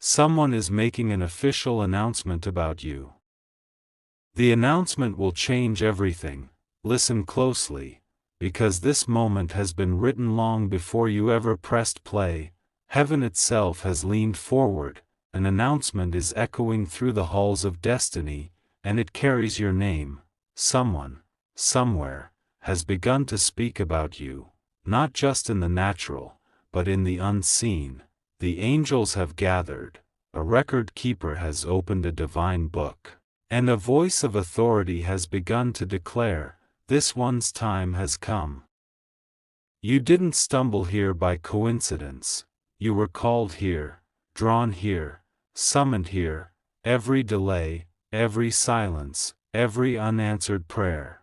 Someone is making an official announcement about you. The announcement will change everything. Listen closely, because this moment has been written long before you ever pressed play. Heaven itself has leaned forward, an announcement is echoing through the halls of destiny, and it carries your name. Someone, somewhere, has begun to speak about you, not just in the natural, but in the unseen. The angels have gathered, a record keeper has opened a divine book, and a voice of authority has begun to declare, this one's time has come. You didn't stumble here by coincidence. You were called here, drawn here, summoned here. Every delay, every silence, every unanswered prayer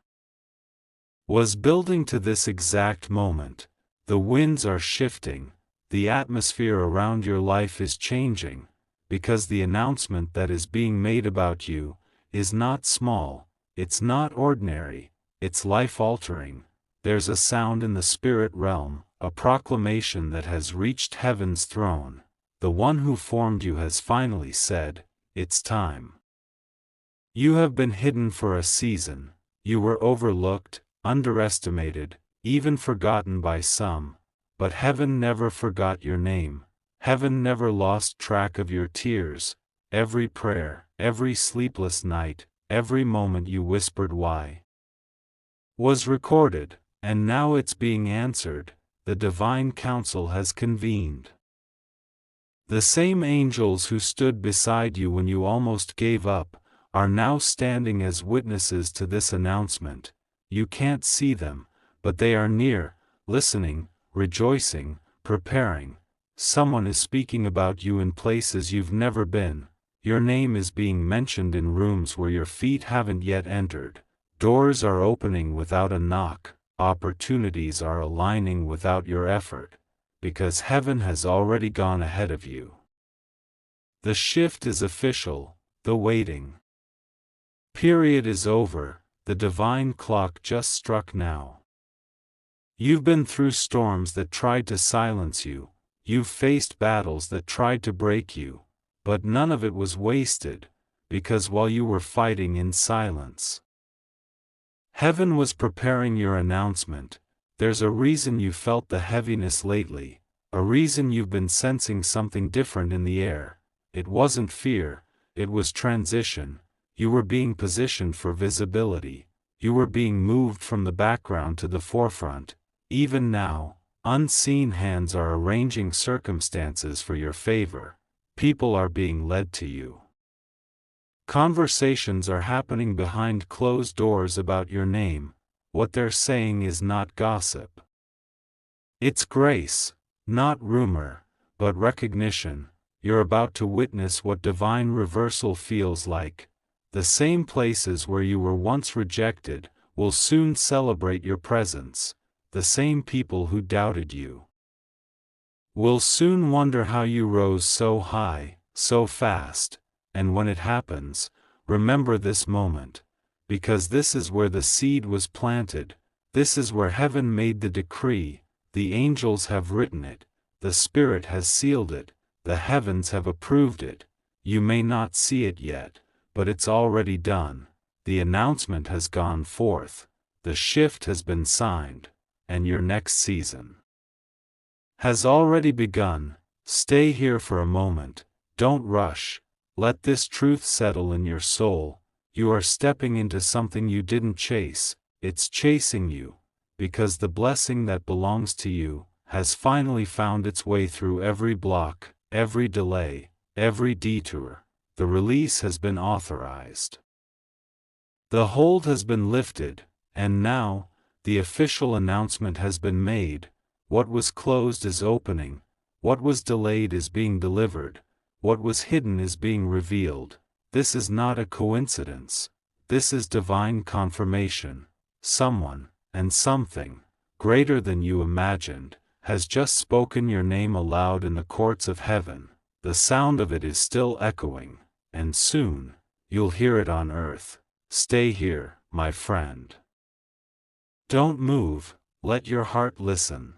was building to this exact moment. The winds are shifting, the atmosphere around your life is changing, because the announcement that is being made about you is not small, it's not ordinary, it's life-altering. There's a sound in the spirit realm, a proclamation that has reached heaven's throne. The one who formed you has finally said, it's time. You have been hidden for a season. You were overlooked, underestimated, even forgotten by some. But heaven never forgot your name. Heaven never lost track of your tears. Every prayer, every sleepless night, every moment you whispered why was recorded, and now it's being answered. The divine council has convened. The same angels who stood beside you when you almost gave up are now standing as witnesses to this announcement. You can't see them, but they are near, listening, rejoicing, preparing. Someone is speaking about you in places you've never been. Your name is being mentioned in rooms where your feet haven't yet entered. Doors are opening without a knock. Opportunities are aligning without your effort, because heaven has already gone ahead of you. The shift is official, the waiting period is over, the divine clock just struck now. You've been through storms that tried to silence you, you've faced battles that tried to break you, but none of it was wasted, because while you were fighting in silence, heaven was preparing your announcement. There's a reason you felt the heaviness lately, a reason you've been sensing something different in the air. It wasn't fear, it was transition. You were being positioned for visibility. You were being moved from the background to the forefront. Even now, unseen hands are arranging circumstances for your favor. People are being led to you. Conversations are happening behind closed doors about your name. What they're saying is not gossip. It's grace, not rumor, but recognition. You're about to witness what divine reversal feels like. The same places where you were once rejected will soon celebrate your presence. The same people who doubted you will soon wonder how you rose so high, so fast. And when it happens, remember this moment, because this is where the seed was planted. This is where heaven made the decree. The angels have written it, the Spirit has sealed it, the heavens have approved it. You may not see it yet, but it's already done. The announcement has gone forth, the shift has been signed, and your next season has already begun. Stay here for a moment, don't rush. Let this truth settle in your soul. You are stepping into something you didn't chase, it's chasing you, because the blessing that belongs to you has finally found its way through every block, every delay, every detour. The release has been authorized. The hold has been lifted, and now, the official announcement has been made. What was closed is opening, what was delayed is being delivered. What was hidden is being revealed. This is not a coincidence. This is divine confirmation. Someone, and something, greater than you imagined, has just spoken your name aloud in the courts of heaven. The sound of it is still echoing, and soon, you'll hear it on earth. Stay here, my friend. Don't move, let your heart listen.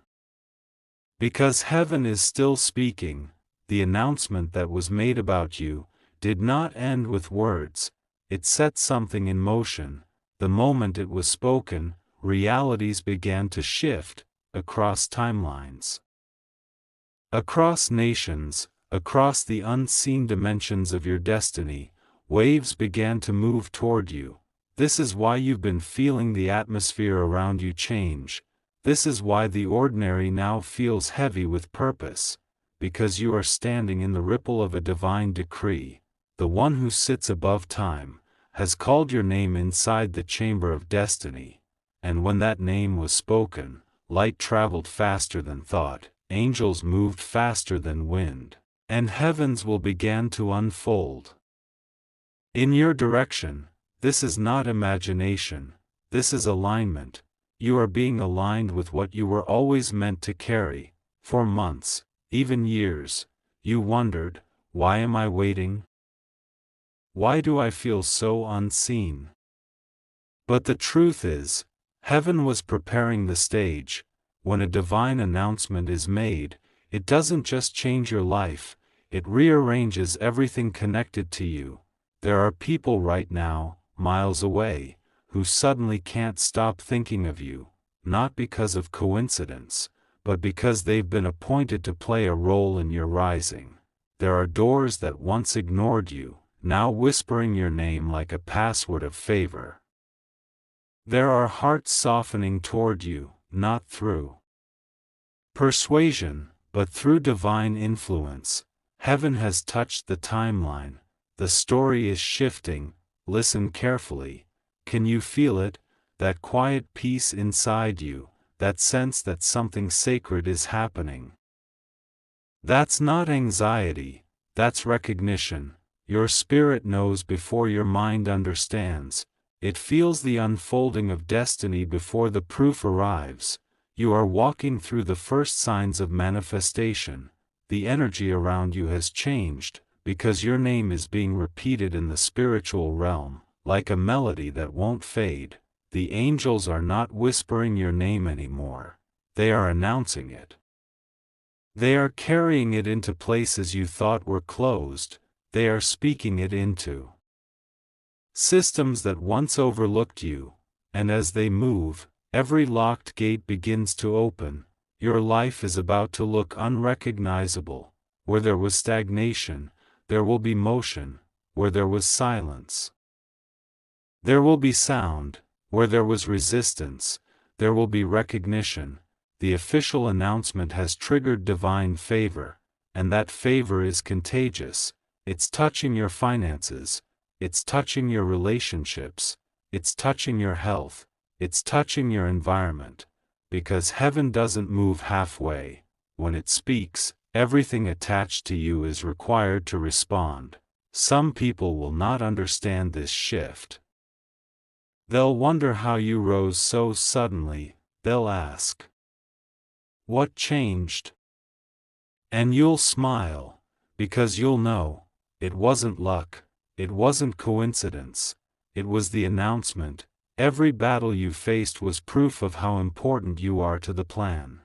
Because heaven is still speaking. the announcement that was made about you, did not end with words. It set something in motion. The moment it was spoken, realities began to shift, across timelines, across nations, across the unseen dimensions of your destiny. Waves began to move toward you. This is why you've been feeling the atmosphere around you change. This is why the ordinary now feels heavy with purpose, because you are standing in the ripple of a divine decree. The one who sits above time has called your name inside the chamber of destiny, and when that name was spoken, light traveled faster than thought, angels moved faster than wind, and heavens will begin to unfold in your direction. This is not imagination, this is alignment. You are being aligned with what you were always meant to carry. For months, even years, you wondered, why am I waiting? Why do I feel so unseen? But the truth is, heaven was preparing the stage. When a divine announcement is made, it doesn't just change your life, it rearranges everything connected to you. There are people right now, miles away, who suddenly can't stop thinking of you, not because of coincidence, but because they've been appointed to play a role in your rising. There are doors that once ignored you, now whispering your name like a password of favor. There are hearts softening toward you, not through persuasion, but through divine influence. Heaven has touched the timeline. The story is shifting. Listen carefully. Can you feel it? That quiet peace inside you, that sense that something sacred is happening. That's not anxiety, that's recognition. Your spirit knows before your mind understands. It feels the unfolding of destiny before the proof arrives. You are walking through the first signs of manifestation. The energy around you has changed, because your name is being repeated in the spiritual realm, like a melody that won't fade. The angels are not whispering your name anymore. They are announcing it. They are carrying it into places you thought were closed. They are speaking it into systems that once overlooked you, and as they move, every locked gate begins to open. Your life is about to look unrecognizable. Where there was stagnation, there will be motion. Where there was silence, there will be sound. Where there was resistance, there will be recognition. The official announcement has triggered divine favor, and that favor is contagious. It's touching your finances, it's touching your relationships, it's touching your health, it's touching your environment. Because heaven doesn't move halfway. When it speaks, everything attached to you is required to respond. Some people will not understand this shift. They'll wonder how you rose so suddenly. They'll ask, what changed? And you'll smile, because you'll know, it wasn't luck, it wasn't coincidence, it was the announcement. Every battle you faced was proof of how important you are to the plan.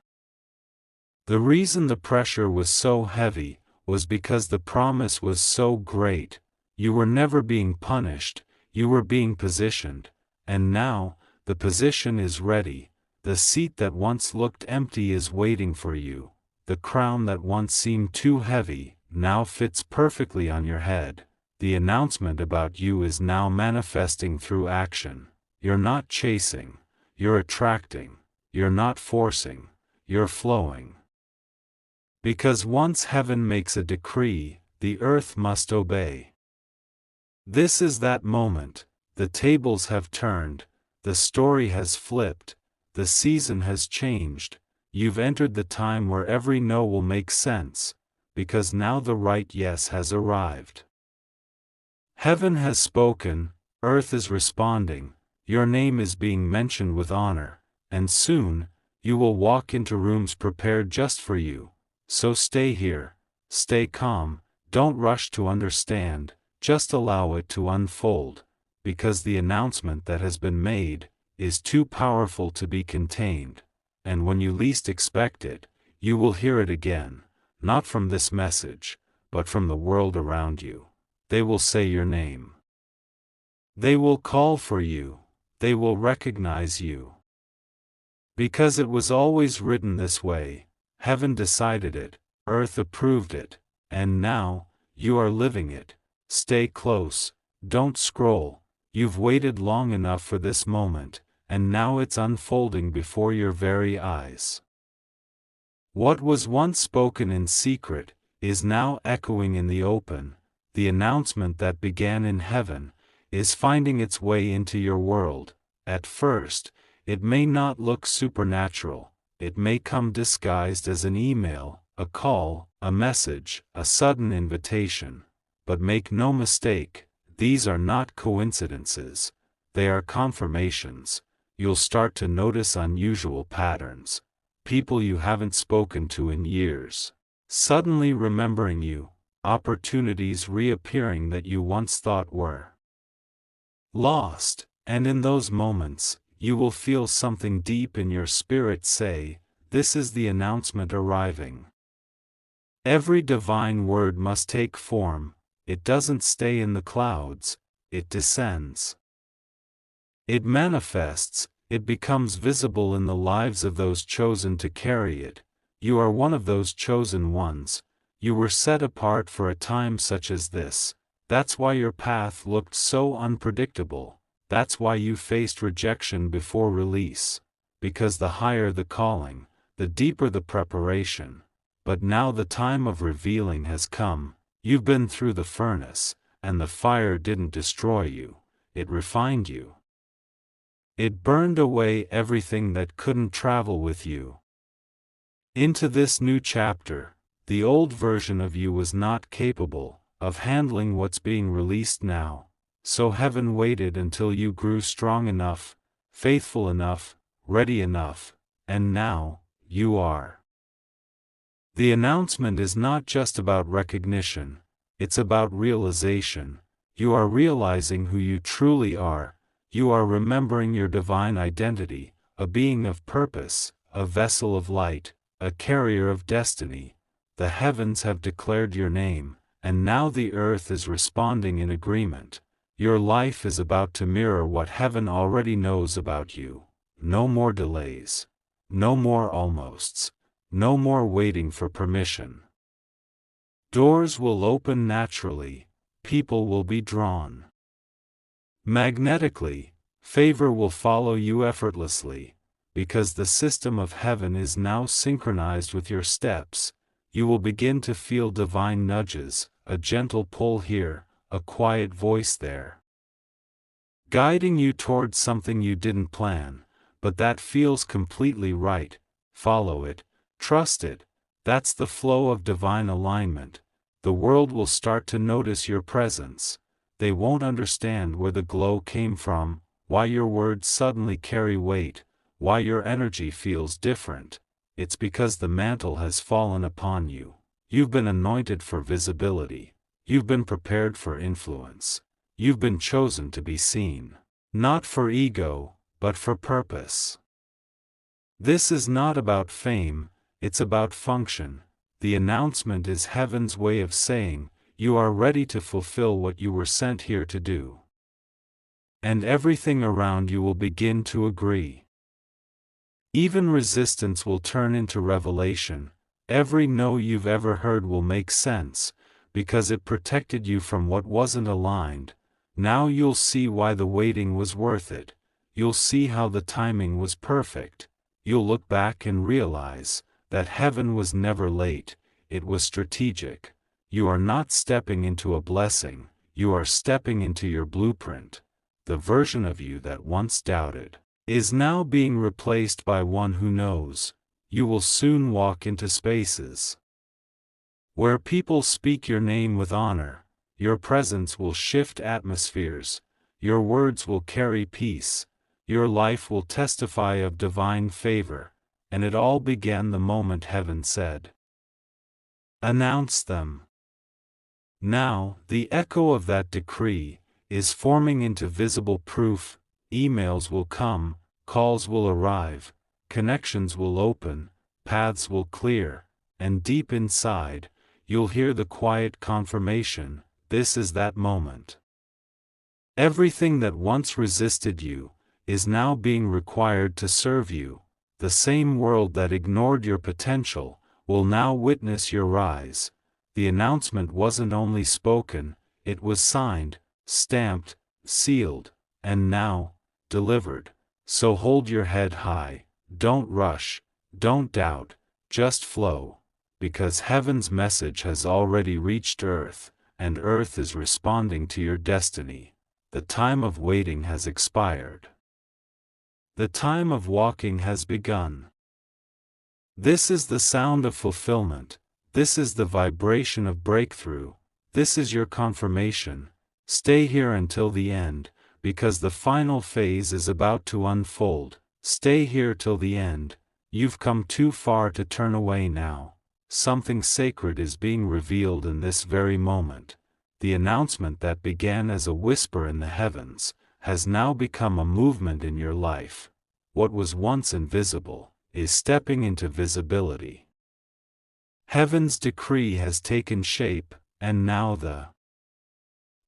The reason the pressure was so heavy was because the promise was so great. You were never being punished, you were being positioned. And now, the position is ready. The seat that once looked empty is waiting for you. The crown that once seemed too heavy, now fits perfectly on your head. The announcement about you is now manifesting through action. You're not chasing, you're attracting. You're not forcing, you're flowing. Because once heaven makes a decree, the earth must obey. This is that moment. The tables have turned, the story has flipped, the season has changed. You've entered the time where every no will make sense, because now the right yes has arrived. Heaven has spoken, earth is responding, your name is being mentioned with honor, and soon, you will walk into rooms prepared just for you. So stay here, stay calm, don't rush to understand, just allow it to unfold. Because the announcement that has been made is too powerful to be contained, and when you least expect it, you will hear it again. not from this message, but from the world around you. They will say your name. They will call for you. They will recognize you. Because it was always written this way, heaven decided it, earth approved it, and now, you are living it. Stay close, don't scroll, you've waited long enough for this moment, and now it's unfolding before your very eyes. What was once spoken in secret, is now echoing in the open. The announcement that began in heaven, is finding its way into your world. At first, it may not look supernatural, it may come disguised as an email, a call, a message, a sudden invitation. But make no mistake, these are not coincidences, they are confirmations. You'll start to notice unusual patterns. People you haven't spoken to in years, suddenly remembering you, opportunities reappearing that you once thought were lost, and in those moments, you will feel something deep in your spirit say, "This is the announcement arriving." Every divine word must take form, it doesn't stay in the clouds, it descends. It manifests, it becomes visible in the lives of those chosen to carry it. You are one of those chosen ones. You were set apart for a time such as this. That's why your path looked so unpredictable. That's why you faced rejection before release. Because the higher the calling, the deeper the preparation. But now the time of revealing has come. You've been through the furnace, and the fire didn't destroy you, it refined you. It burned away everything that couldn't travel with you. Into this new chapter, the old version of you was not capable of handling what's being released now, so heaven waited until you grew strong enough, faithful enough, ready enough, and now, you are. The announcement is not just about recognition, it's about realization. You are realizing who you truly are. You are remembering your divine identity, a being of purpose, a vessel of light, a carrier of destiny. The heavens have declared your name, and now the earth is responding in agreement. Your life is about to mirror what heaven already knows about you. No more delays. No more almosts. No more waiting for permission. Doors will open naturally, people will be drawn. Magnetically, favor will follow you effortlessly, because the system of heaven is now synchronized with your steps. You will begin to feel divine nudges, a gentle pull here, a quiet voice there, guiding you towards something you didn't plan, but that feels completely right. Follow it, trust it. That's the flow of divine alignment. The world will start to notice your presence. They won't understand where the glow came from, why your words suddenly carry weight, why your energy feels different. It's because the mantle has fallen upon you. You've been anointed for visibility. You've been prepared for influence. You've been chosen to be seen. Not for ego, but for purpose. This is not about fame, it's about function. The announcement is heaven's way of saying, you are ready to fulfill what you were sent here to do. And everything around you will begin to agree. Even resistance will turn into revelation. Every no you've ever heard will make sense, because it protected you from what wasn't aligned. Now you'll see why the waiting was worth it. You'll see how the timing was perfect. You'll look back and realize that heaven was never late, it was strategic. You are not stepping into a blessing, you are stepping into your blueprint. The version of you that once doubted is now being replaced by one who knows. You will soon walk into spaces where people speak your name with honor. Your presence will shift atmospheres, your words will carry peace, your life will testify of divine favor, and it all began the moment heaven said, "Announce them." Now, the echo of that decree is forming into visible proof. Emails will come, calls will arrive, connections will open, paths will clear, and deep inside, you'll hear the quiet confirmation, this is that moment. Everything that once resisted you is now being required to serve you. The same world that ignored your potential will now witness your rise. The announcement wasn't only spoken, it was signed, stamped, sealed, and now delivered. So hold your head high, don't rush, don't doubt, just flow, because heaven's message has already reached earth, and earth is responding to your destiny. The time of waiting has expired. The time of walking has begun. This is the sound of fulfillment. This is the vibration of breakthrough. This is your confirmation. Stay here until the end, because the final phase is about to unfold. Stay here till the end. You've come too far to turn away now. Something sacred is being revealed in this very moment. The announcement that began as a whisper in the heavens has now become a movement in your life. What was once invisible is stepping into visibility. Heaven's decree has taken shape, and now the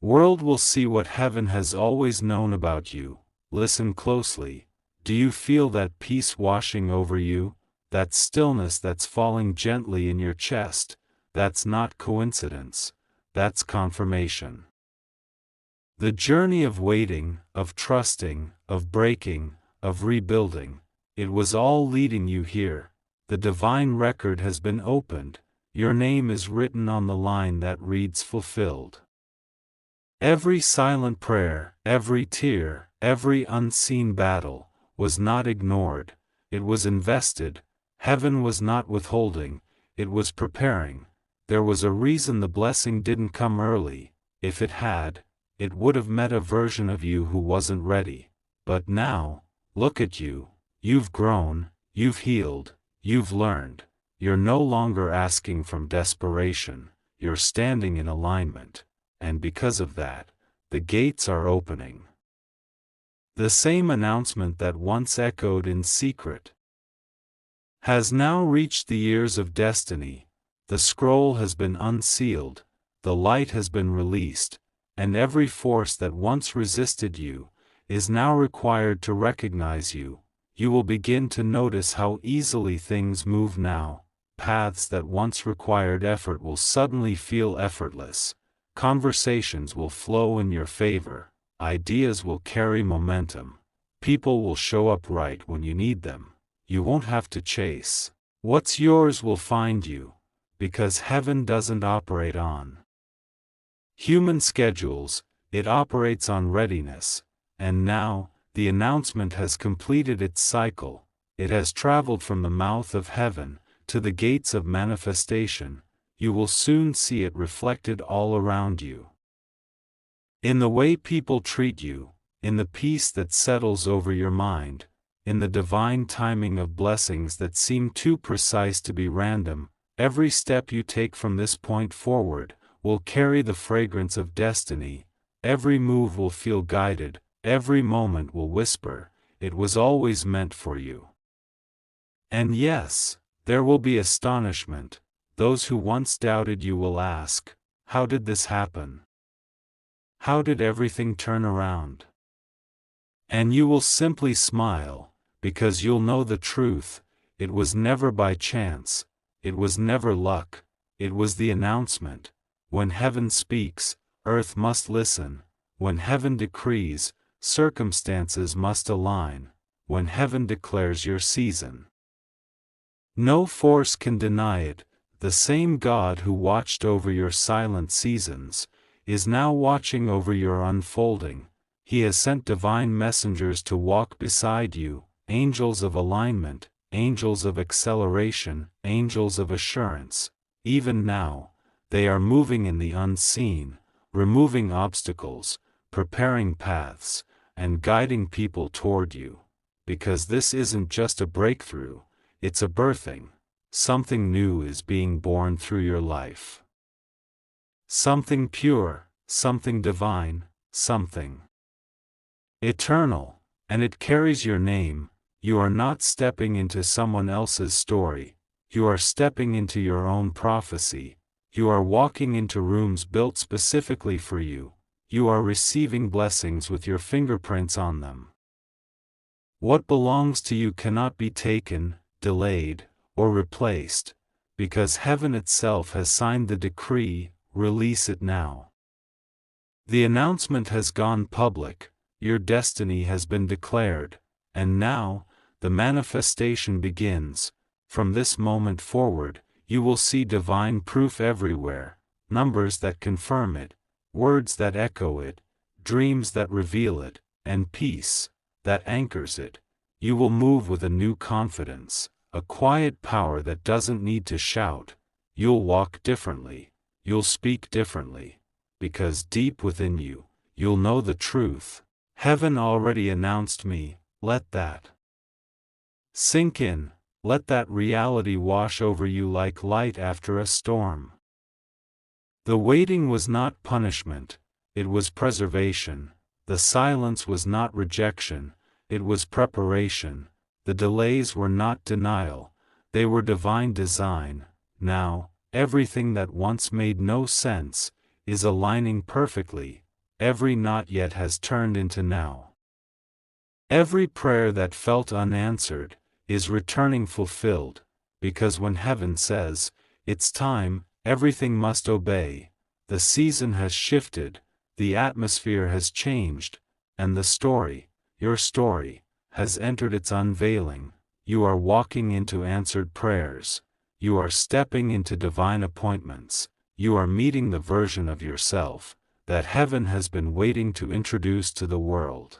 world will see what heaven has always known about you. Listen closely. Do you feel that peace washing over you? That stillness that's falling gently in your chest? That's not coincidence. That's confirmation. The journey of waiting, of trusting, of breaking, of rebuilding, it was all leading you here. The divine record has been opened. Your name is written on the line that reads fulfilled. Every silent prayer, every tear, every unseen battle, was not ignored. It was invested. Heaven was not withholding, it was preparing. There was a reason the blessing didn't come early. If it had, it would have met a version of you who wasn't ready. But now, look at you. You've grown, you've healed, you've learned. You're no longer asking from desperation, you're standing in alignment. And because of that, the gates are opening. The same announcement that once echoed in secret has now reached the ears of destiny. The scroll has been unsealed, the light has been released, and every force that once resisted you is now required to recognize you. You will begin to notice how easily things move now. Paths that once required effort will suddenly feel effortless. Conversations will flow in your favor. Ideas will carry momentum. People will show up right when you need them. You won't have to chase. What's yours will find you, because heaven doesn't operate on human schedules, it operates on readiness. And now, the announcement has completed its cycle. It has traveled from the mouth of heaven to the gates of manifestation. You will soon see it reflected all around you. In the way people treat you, in the peace that settles over your mind, in the divine timing of blessings that seem too precise to be random, every step you take from this point forward will carry the fragrance of destiny. Every move will feel guided, every moment will whisper, it was always meant for you. And yes, there will be astonishment. Those who once doubted you will ask, how did this happen? How did everything turn around? And you will simply smile, because you'll know the truth. It was never by chance, it was never luck, it was the announcement. When heaven speaks, earth must listen. When heaven decrees, circumstances must align. When heaven declares your season, no force can deny it. The same God who watched over your silent seasons is now watching over your unfolding. He has sent divine messengers to walk beside you, angels of alignment, angels of acceleration, angels of assurance. Even now, they are moving in the unseen, removing obstacles, preparing paths, and guiding people toward you. Because this isn't just a breakthrough, it's a birthing. Something new is being born through your life. Something pure, something divine, something eternal, and it carries your name. You are not stepping into someone else's story. You are stepping into your own prophecy. You are walking into rooms built specifically for you. You are receiving blessings with your fingerprints on them. What belongs to you cannot be taken, delayed, or replaced, because heaven itself has signed the decree. Release it now. The announcement has gone public, your destiny has been declared, and now, the manifestation begins. From this moment forward, you will see divine proof everywhere, numbers that confirm it, words that echo it, dreams that reveal it, and peace that anchors it. You will move with a new confidence, a quiet power that doesn't need to shout. You'll walk differently, you'll speak differently, because deep within you, you'll know the truth. Heaven already announced me. Let that sink in. Let that reality wash over you like light after a storm. The waiting was not punishment, it was preservation. The silence was not rejection, it was preparation. The delays were not denial, they were divine design. Now, everything that once made no sense is aligning perfectly. Every not yet has turned into now. Every prayer that felt unanswered is returning fulfilled, because when heaven says, it's time, everything must obey. The season has shifted, the atmosphere has changed, and the story, your story, has entered its unveiling. You are walking into answered prayers. You are stepping into divine appointments. You are meeting the version of yourself that heaven has been waiting to introduce to the world.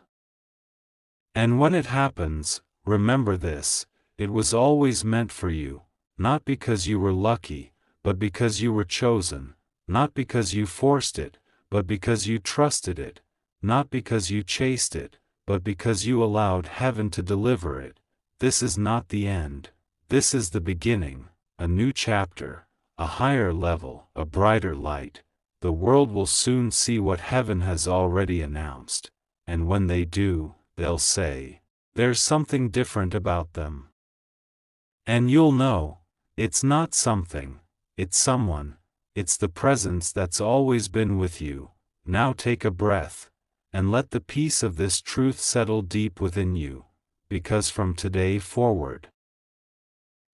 And when it happens, remember this, it was always meant for you, not because you were lucky, but because you were chosen, not because you forced it, but because you trusted it, not because you chased it, but because you allowed heaven to deliver it. This is not the end, this is the beginning, a new chapter, a higher level, a brighter light. The world will soon see what heaven has already announced, and when they do, they'll say, there's something different about them. And you'll know, it's not something, it's someone, it's the presence that's always been with you. Now take a breath, and let the peace of this truth settle deep within you, because from today forward,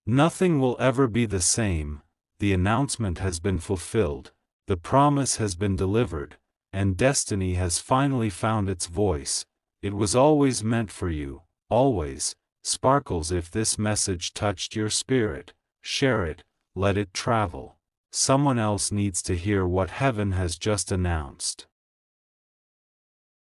nothing will ever be the same. The announcement has been fulfilled, the promise has been delivered, and destiny has finally found its voice. It was always meant for you, always. Sparkles, if this message touched your spirit, share it, let it travel. Someone else needs to hear what heaven has just announced.